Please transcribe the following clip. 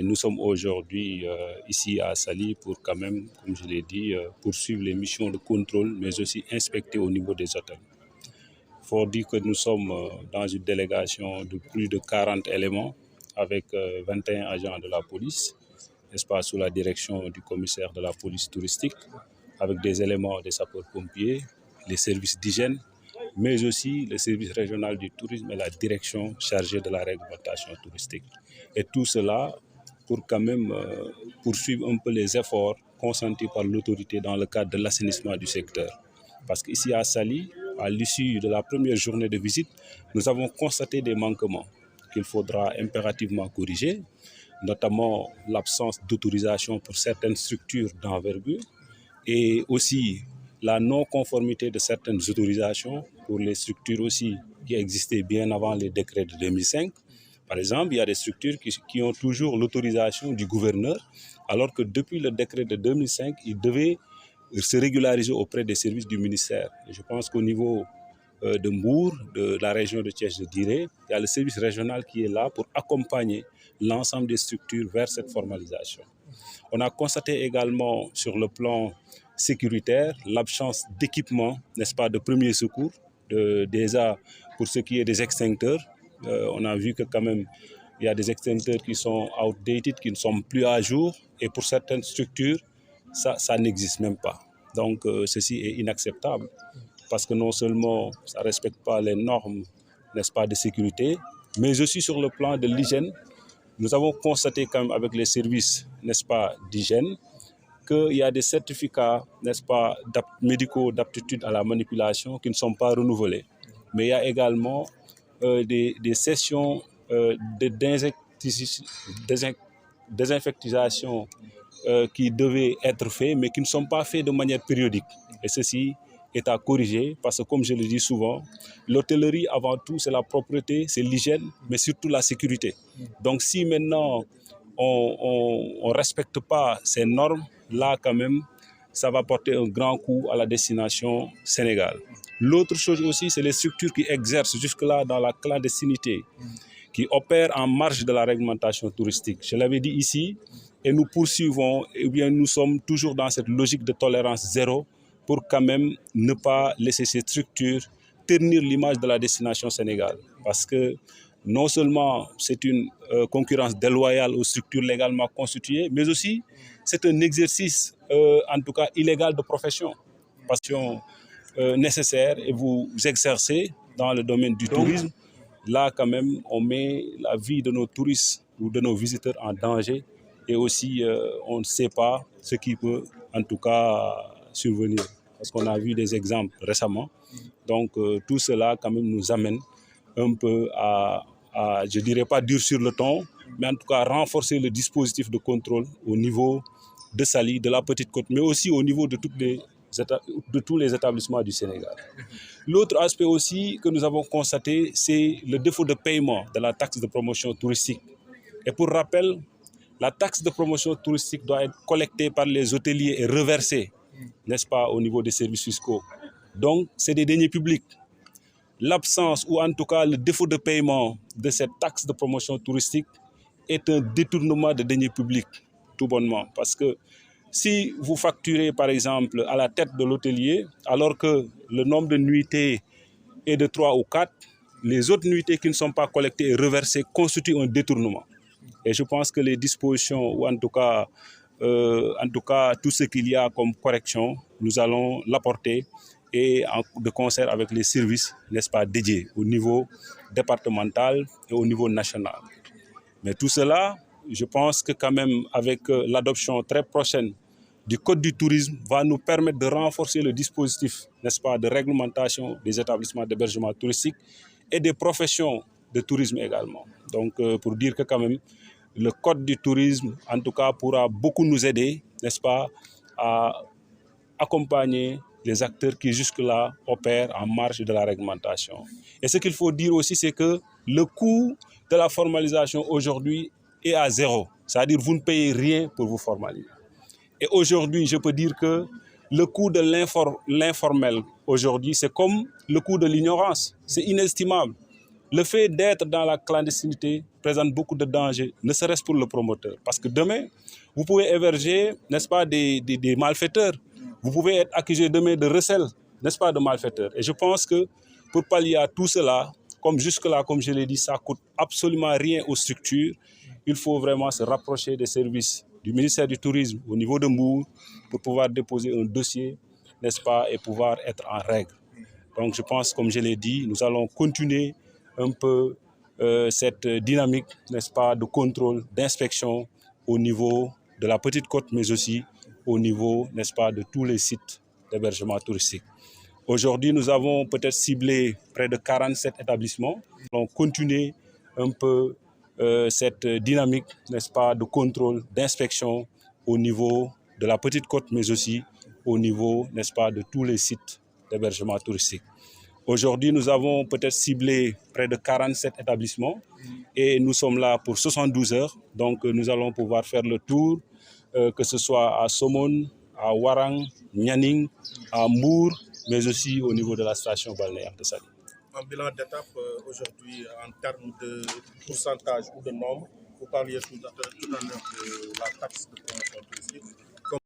Nous sommes aujourd'hui ici à Saly pour quand même, comme je l'ai dit, poursuivre les missions de contrôle, mais aussi inspecter au niveau des hôtels. Il faut dire que nous sommes dans une délégation de plus de 40 éléments avec 21 agents de la police, n'est-ce pas, sous la direction du commissaire de la police touristique, avec des éléments des sapeurs-pompiers, les services d'hygiène, mais aussi le service régional du tourisme et la direction chargée de la réglementation touristique. Et tout cela pour quand même poursuivre un peu les efforts consentis par l'autorité dans le cadre de l'assainissement du secteur. Parce qu'ici à Saly, à l'issue de la première journée de visite, nous avons constaté des manquements qu'il faudra impérativement corriger, notamment l'absence d'autorisation pour certaines structures d'envergure et aussi la non-conformité de certaines autorisations pour les structures aussi qui existaient bien avant les décrets de 2005. Par exemple, il y a des structures qui ont toujours l'autorisation du gouverneur, alors que depuis le décret de 2005, ils devaient se régulariser auprès des services du ministère. Et je pense qu'au niveau de Mbour, de la région de Thiès, je dirais, il y a le service régional qui est là pour accompagner l'ensemble des structures vers cette formalisation. On a constaté également sur le plan sécuritaire l'absence d'équipement, n'est-ce pas, de premier secours, déjà pour ce qui est des extincteurs. On a vu que quand même il y a des extincteurs qui sont outdated, qui ne sont plus à jour, et pour certaines structures, ça n'existe même pas. Donc ceci est inacceptable parce que non seulement ça ne respecte pas les normes, n'est-ce pas, de sécurité, mais aussi sur le plan de l'hygiène. Nous avons constaté quand même avec les services, n'est-ce pas, d'hygiène, qu'il y a des certificats, n'est-ce pas, médicaux d'aptitude à la manipulation qui ne sont pas renouvelés. Mais il y a également des sessions de désinfectisation qui devaient être faites, mais qui ne sont pas faites de manière périodique. Et ceci est à corriger parce que, comme je le dis souvent, l'hôtellerie, avant tout, c'est la propreté, c'est l'hygiène, mais surtout la sécurité. Donc, si maintenant on ne respecte pas ces normes, là, quand même, ça va porter un grand coup à la destination Sénégal. L'autre chose aussi, c'est les structures qui exercent jusque-là dans la clandestinité, qui opèrent en marge de la réglementation touristique. Je l'avais dit ici, et nous poursuivons, et bien nous sommes toujours dans cette logique de tolérance zéro pour quand même ne pas laisser ces structures ternir l'image de la destination Sénégal. Parce que non seulement c'est une concurrence déloyale aux structures légalement constituées, mais aussi c'est un exercice, en tout cas illégal de profession. Passion nécessaire et vous exercez dans le domaine du tourisme. Là, quand même, on met la vie de nos touristes ou de nos visiteurs en danger et aussi on ne sait pas ce qui peut en tout cas survenir. Parce qu'on a vu des exemples récemment. Donc tout cela quand même nous amène un peu à je ne dirais pas durcir le ton, mais en tout cas renforcer le dispositif de contrôle au niveau de Saly, de la Petite Côte, mais aussi au niveau de tous les établissements du Sénégal. L'autre aspect aussi que nous avons constaté, c'est le défaut de paiement de la taxe de promotion touristique. Et pour rappel, la taxe de promotion touristique doit être collectée par les hôteliers et reversée, n'est-ce pas, au niveau des services fiscaux. Donc, c'est des deniers publics. L'absence ou en tout cas le défaut de paiement de cette taxe de promotion touristique est un détournement de deniers publics, tout bonnement. Parce que si vous facturez par exemple à la tête de l'hôtelier, alors que le nombre de nuitées est de 3 ou 4, les autres nuitées qui ne sont pas collectées et reversées constituent un détournement. Et je pense que les dispositions, ou en tout cas tout ce qu'il y a comme correction, nous allons l'apporter et de concert avec les services, n'est-ce pas, dédiés au niveau départemental et au niveau national. Mais tout cela, je pense que quand même avec l'adoption très prochaine du Code du tourisme va nous permettre de renforcer le dispositif, n'est-ce pas, de réglementation des établissements d'hébergement touristique et des professions de tourisme également. Donc pour dire que quand même le Code du tourisme, en tout cas, pourra beaucoup nous aider, n'est-ce pas, à accompagner les acteurs qui jusque-là opèrent en marge de la réglementation. Et ce qu'il faut dire aussi, c'est que le coût de la formalisation aujourd'hui est à zéro. C'est-à-dire que vous ne payez rien pour vous formaliser. Et aujourd'hui, je peux dire que le coût de l'informel aujourd'hui, c'est comme le coût de l'ignorance. C'est inestimable. le fait d'être dans la clandestinité présente beaucoup de dangers, ne serait-ce pour le promoteur. Parce que demain, vous pouvez héberger, n'est-ce pas, des malfaiteurs. Vous pouvez être accusé demain de recel, n'est-ce pas, de malfaiteurs. Et je pense que pour pallier à tout cela, comme jusque-là, comme je l'ai dit, ça ne coûte absolument rien aux structures. Il faut vraiment se rapprocher des services du ministère du Tourisme au niveau de Mbour pour pouvoir déposer un dossier, n'est-ce pas, et pouvoir être en règle. Donc je pense, comme je l'ai dit, nous allons continuer un peu cette dynamique, n'est-ce pas, de contrôle, d'inspection au niveau de la Petite Côte, mais aussi au niveau, n'est-ce pas, de tous les sites d'hébergement touristique. Aujourd'hui, nous avons peut-être ciblé près de 47 établissements. Nous allons continuer un peu cette dynamique, n'est-ce pas, de contrôle, d'inspection au niveau de la Petite Côte, mais aussi au niveau, n'est-ce pas, de tous les sites d'hébergement touristique. Aujourd'hui, nous avons peut-être ciblé près de 47 établissements et nous sommes là pour 72 heures. Donc, nous allons pouvoir faire le tour, que ce soit à Somone, à Warang, Nianing, à Mbour, mais aussi au niveau de la station balnéaire de Saly. En bilan d'étape aujourd'hui, en termes de pourcentage ou de nombre, vous parliez tout à l'heure de la taxe de promotion touristique.